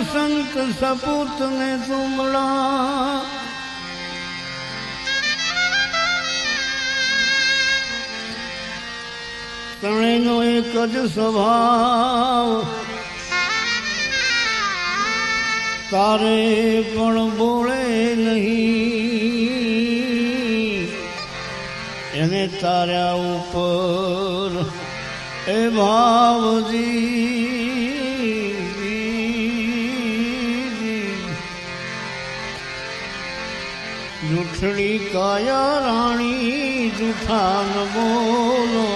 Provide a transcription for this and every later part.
संत सपूत ने तुमड़ा ત્રણેયનો એક જ સ્વભાવ તારે પણ બોલે નહીં એને તાર્યા ઉપર એ ભાવજી જૂઠડી કાયા રાણી જૂઠા ન બોલો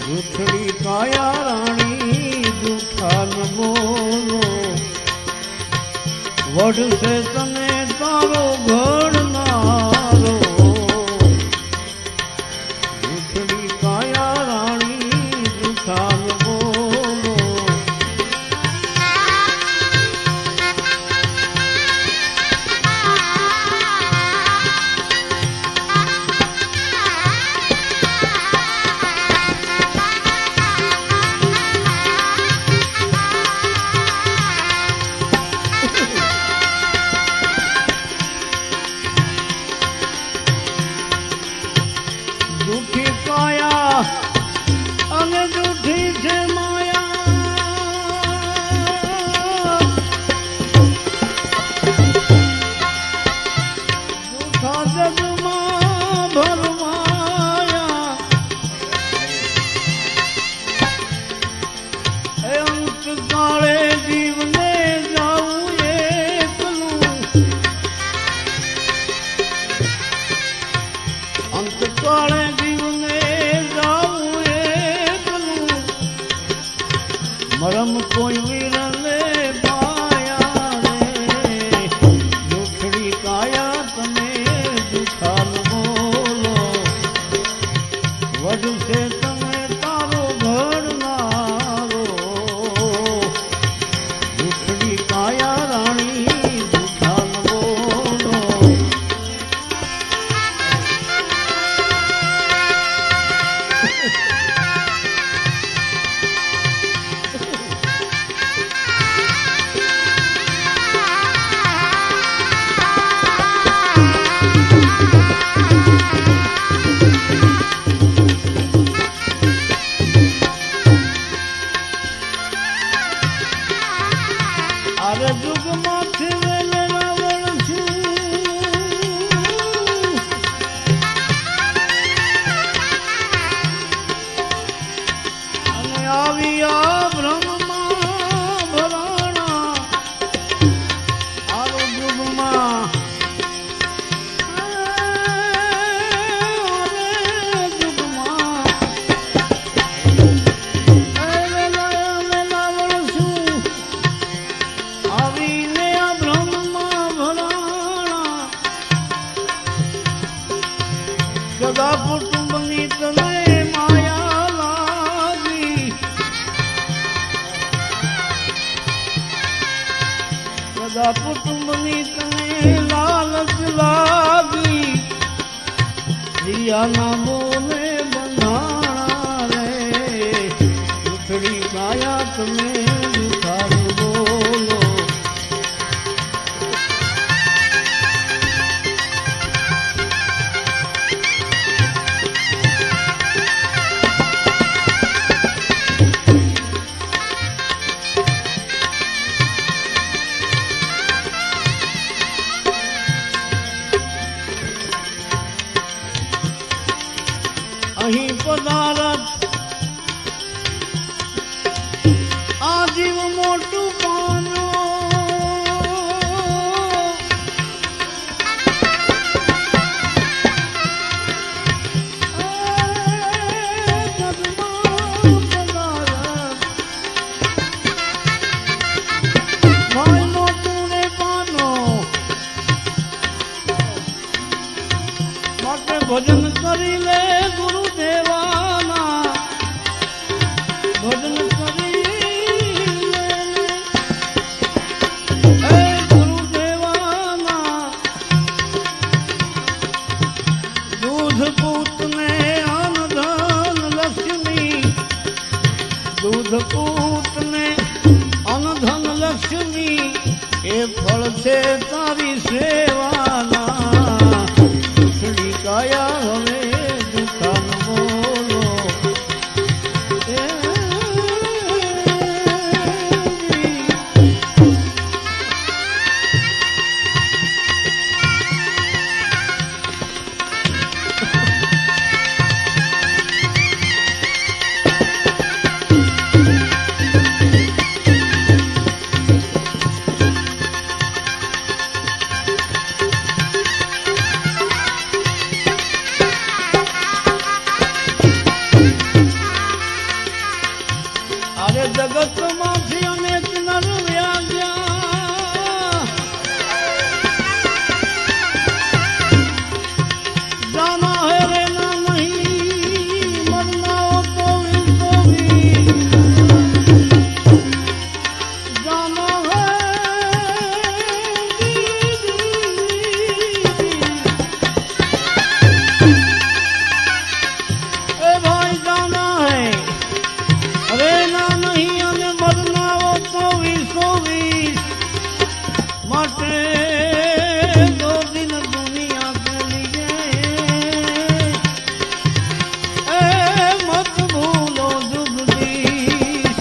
જૂઠડી કાયા રાણી જૂઠા ન બોલો વઢશે તને તારો ઘડનારો જૂઠડી કાયા રાણી જૂઠા ન બોલો જૂઠી કાયા અને જૂઠી છે માયા જૂઠા જગમાં ભરમાયા એ અંત કાળે જીવને જાવું એકલું અંત કાળે મરમ કોઈ વીરને પાયા રે જૂઠડી કાયા તમે જૂઠા ન બોલો વધશે તમે તારો ઘડનારો જૂઠડી કાયા રાણી જૂઠા ન બોલો અરે જુગમાંથી વેલેલા વળશું અને આવી આ બ્રહ્મમાં ભરાણા આરો જુગમાં સદા કુટુંબની તને માયા લાગી સદા કુટુંબની તને લાલચ લાગી દિયાના બોલે બંધાણા રે જૂઠડી કાયા તમે જૂઠા બોલો અહીં પધારત આજે છે તારી સેવાના ઉથડી કાયા હવે જૂઠા ન બોલો જગતમાંથી અનેક નર વ્યાગ્યા જાના હે રે ના નહીં મરના તો જાના હે એ ભાઈ જાના હે અરે ના નહીં અને મરનાઓ તો 20 માટે દો દિન દુનિયા કે લીએ એ મત ભૂલો જુગદીશ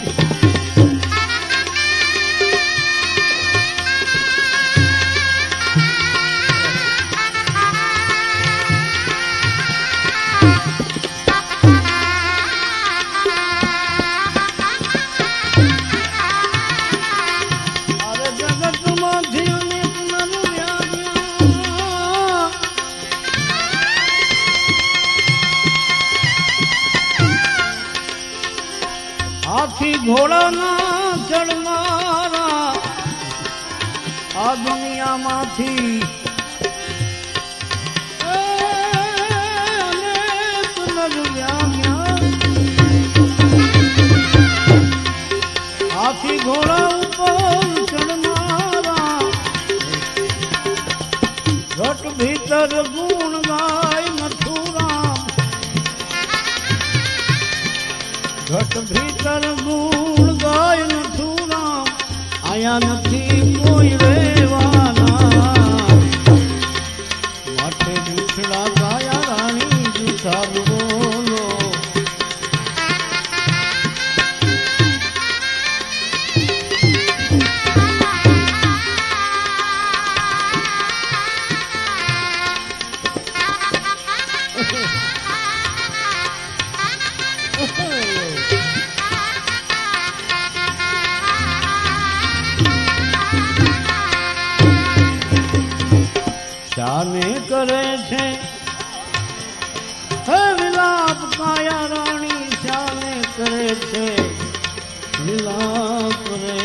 હાથી ઘોડાના ચડનારા આ દુનિયામાંથી અનેક નર વ્યાગ્યા હાથી ઘોડા ઉપર ચડનારા ઘટ ભીતર ગુણ ગાય મથુરા ઘટ ભીતર ગુણ ગાય નથુરા આયા નથી કોઈ રેવાના માટે જૂઠડા ગાયા રાણી જૂઠા બોલો શાને કરે છે હે વિલાપ કાયા રાણી શાને કરે છે વિલાપ રે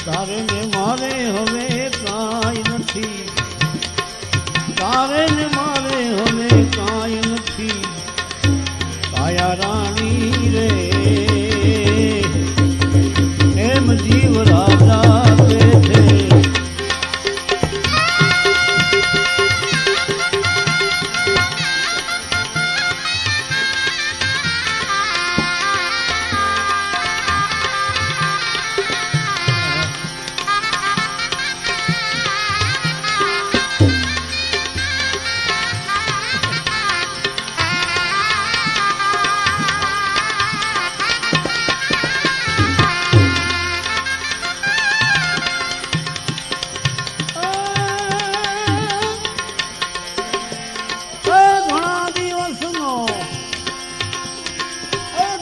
તારે ને મારે હવે કાંઈ નથી તારે ને મારે હવે કાંઈ નથી કાયા રાણી રે એમ જીવ રાજા કે છે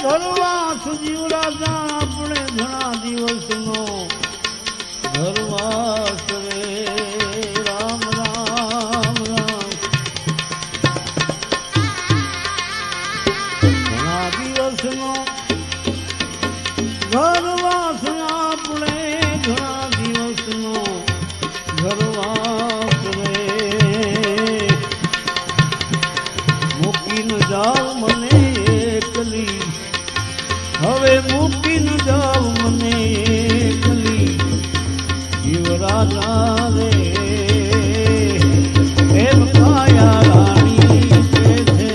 ઘરવાસ જીવ રાજા આપણે ઘણા દિવસનો ઘરવાસ રે રામ રામ રામ ઘણા દિવસનો ઘરવાસ આપણે ઘણા દિવસનો ઘરવાસ રે મૂકીને જાઓ મને એકલી હવે મૂકી ન જાવ મને એકલી જીવ રાજા રે એમ કાયા રાણી કે છે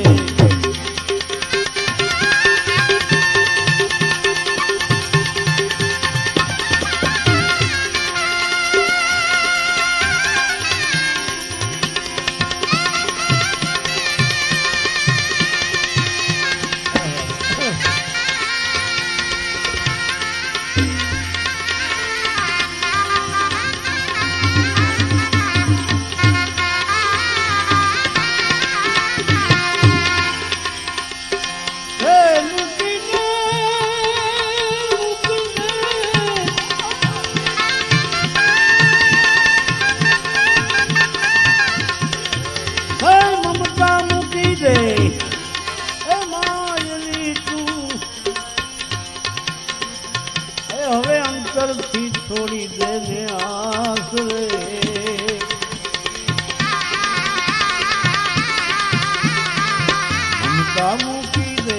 બધા મૂકી દે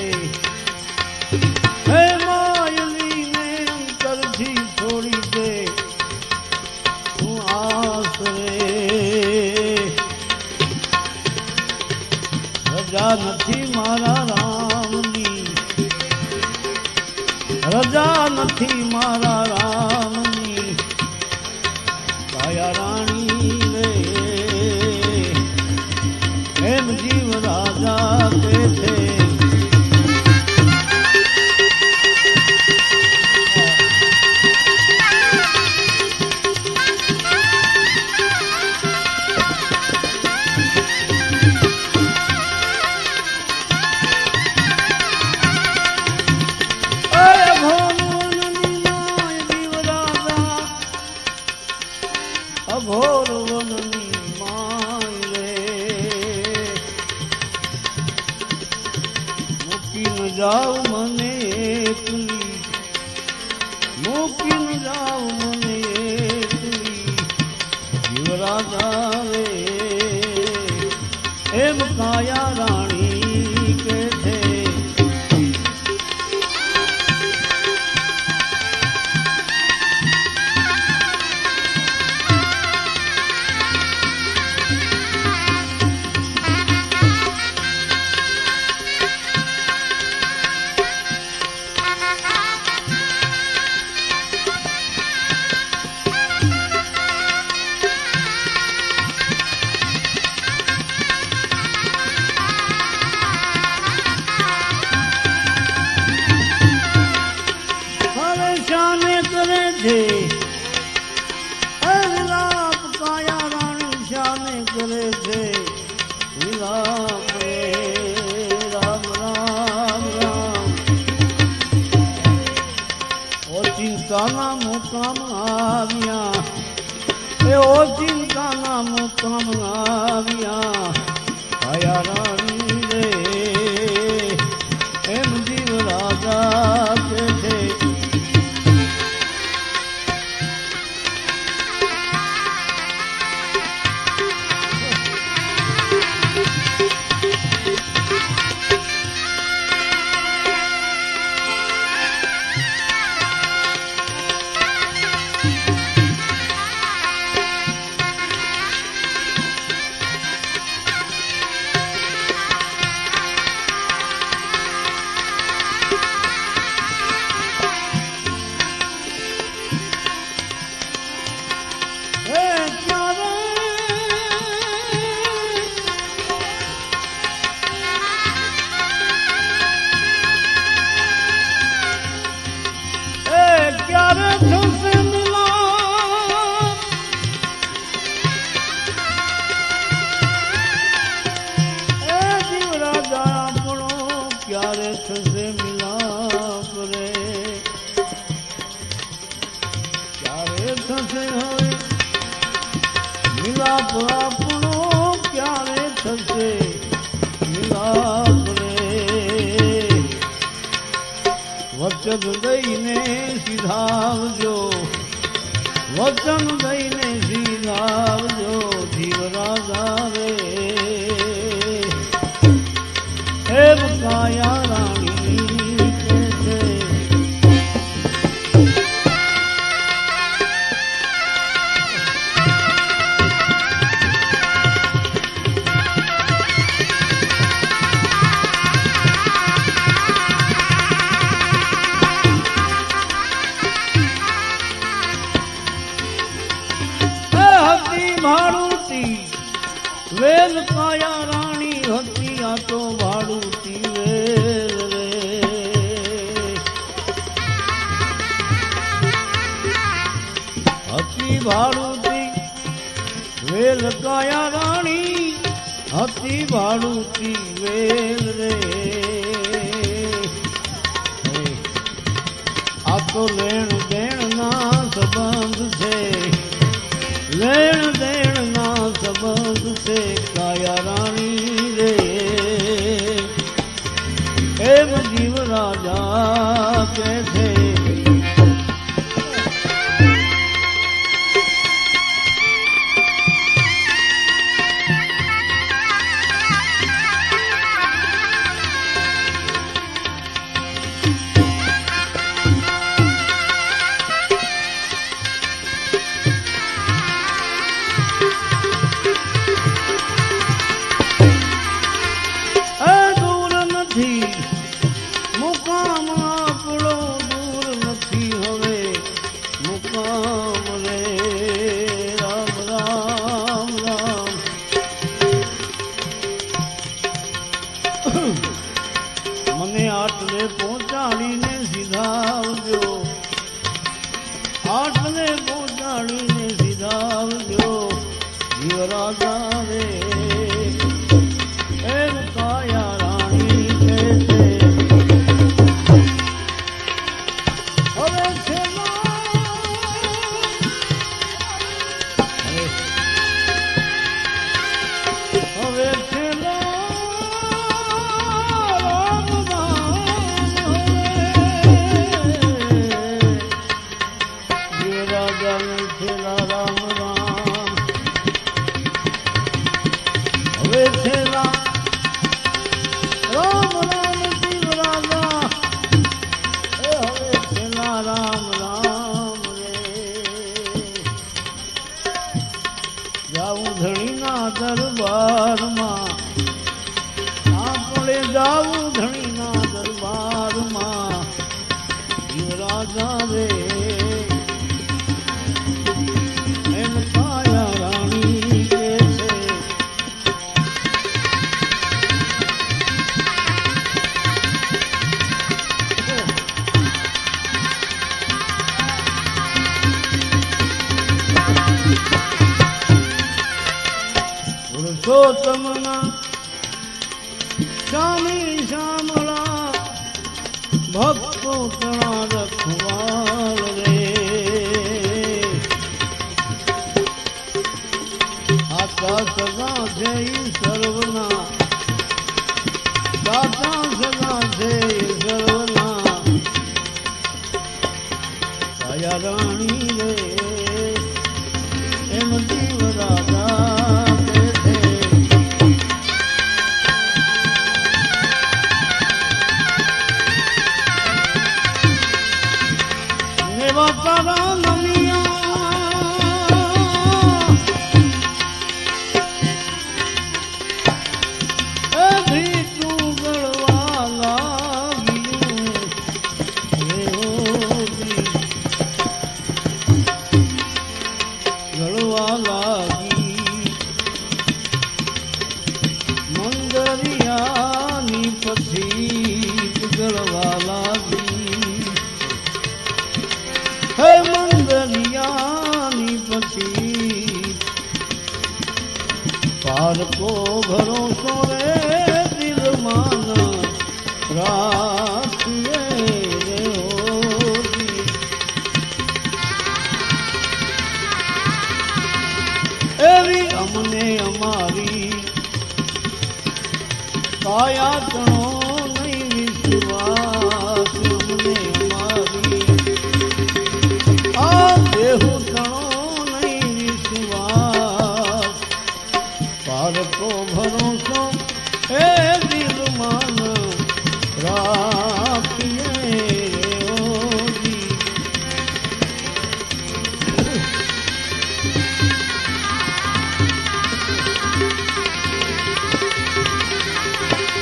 હે માયલીને અંતરથી છોડી દે તું આસરે રજા નથી મારા રામની રજા નથી મારા રામની કાયા રાણી રે એમ જીવ રાજા કે છે અઘોર વનની માય રે મૂકી ન જાવ મને એકલી મૂકી ન જાવ મને એકલી જીવરાજા રે એમ કાયા રાણી કે છે વિલાપ કાયા રાણી શાને કરે છે વિલાપ રામ રામ રામ ઓ ચિંતાના મુકામ આવ્યા ઓ ચિંતાના મુકામ આવ્યા કાયા રાણી રે એમ જીવ રાજા કે છે ક્યારે થશે મિલાપ રે ક્યારે થશે હવે મિલાપ આપણો ક્યારે થશે મિલાપ રે વચન દઈને સીધાવજો વચન દઈને સીધાવજો જીવ રાજા રે એમ કાયા રાણી કે છે હતી ભાડુતી વેલ કાયા રાણી હતી આ તો ભાડુતી વેલ રે હતી ભાડુતી વેલ કાયા રાણી હતી ભાડુતી વેલ રે આ તો લેણ દેણ ના સંબંધ છે લેણ દેણ ના સંબંધ છે કાયા રાણી રે એમ જીવ રાજા કે છે મને આટલે પહોંચાડીને સીધાવજો, આટલે પહોંચાડીને સીધાવજો જીવરાજા રે. એમ કાયા રાણી કહે છે હવે છેલ્લા હવે છેલ્લા દરબારમાં આપણે જાવું ધણીના દરબારમાં યુવરાજા રે. એમ કાયા રાણી કે છે પુરુષોત્તમના શ્યામી શ્યામળા ભક્તો તણા રખવાલ રે. આકા સગા છે સર્વના, સાચા સગા છે સર્વના કાયા રાણી રે. એમ જીવરાજા તારા નમિયા ભીતું ગળવા લાગ્યું, ગળવા લાગી મંદરિયાની પછી ગળવા લાગી. હે મંદરિયાની પછી પારકો ભરોસો રે દિલમાં રાખીએ રે હોજી. એવી અમને અમારી કાયા તણો નહીં વિશ્વાસ, અમને અમારી દેહુ તણો નહીં વિશ્વાસ. પારકો ભરોસો એ દિલમાં રાખીએ ઓજી.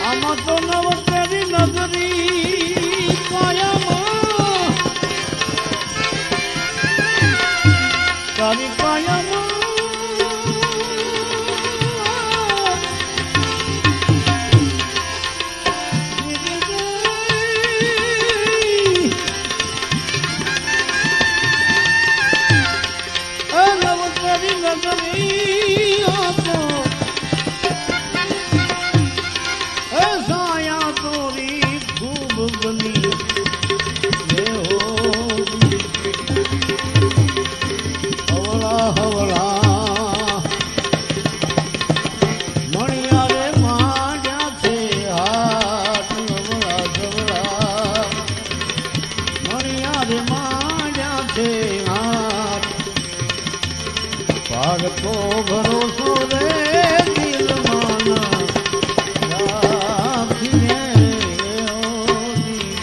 આમાં તો નવતરી નગરી કાયામાં તારી કાયામાં નવતરી નગરી હતો સાયા તોરી ખૂબ બની હવળા હવળા મણિયા રે માંડ્યા છે હાથ. હવળા હવળા મણિયા રે માંડ્યા છે હાથ. પારકો ભરોસો રે દિલમાં રાખીને ઓજી.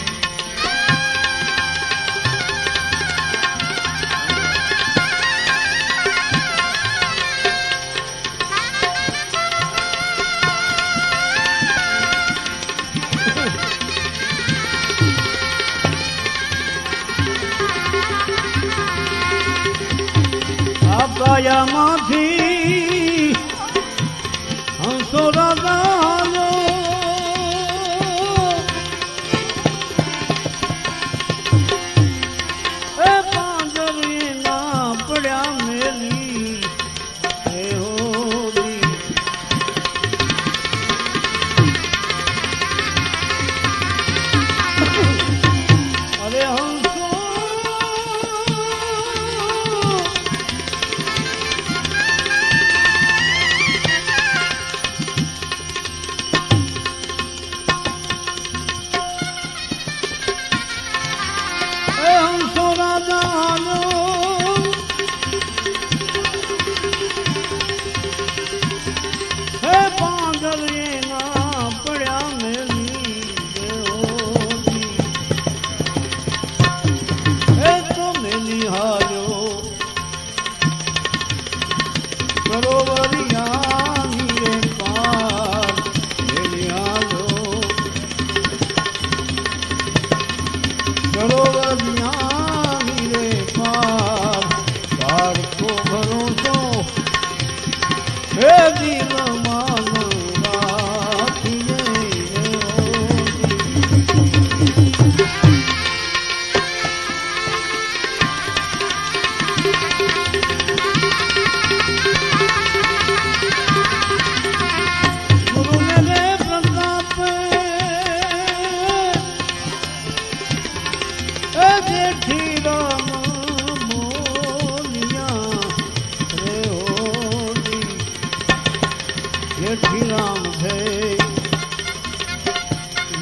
આ કાયામાંથી હંસો રાજા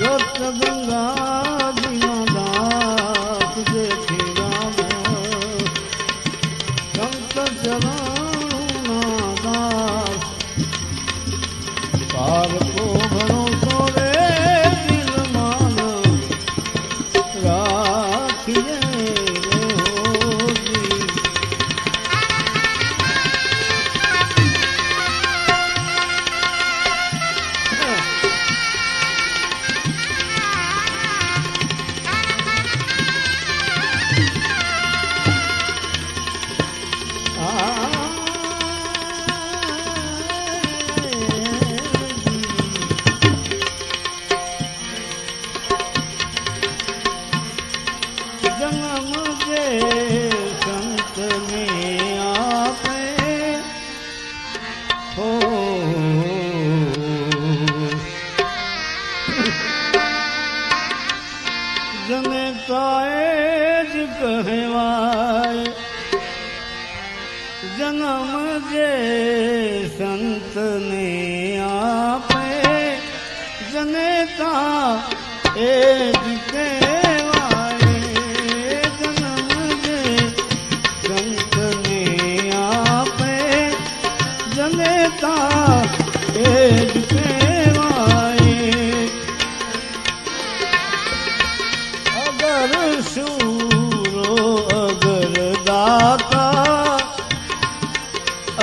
જોત ગંગા જીના દાસ જેથી રામ સંત ચરણના દાસ પાર કો ભરોસો રે દિલ માન રાખીએ जन्म जे संत ने आपे जनेता एज कहवाए जन्म जे संत ने आपे जनेता एज कहवाए अगर शूरो अगर दाता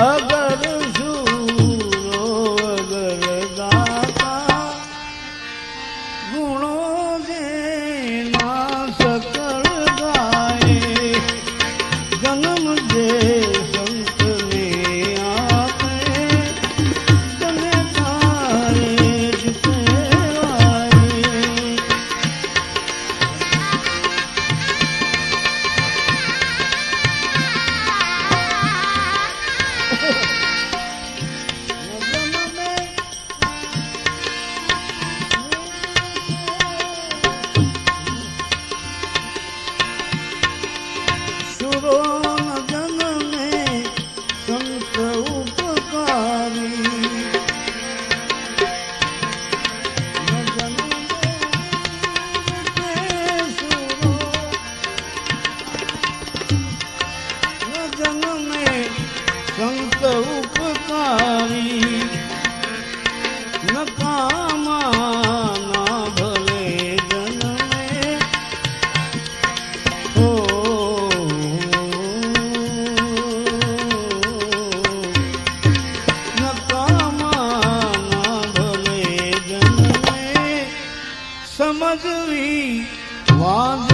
अगर सूरो अगर दाता गुणों दे ना सकल गाए जन्म दे संत ने आपे तने तारे जिते आए संत उपकारी न कामा ना भले जन में हो न कामा ना भले जन में समझवी वाज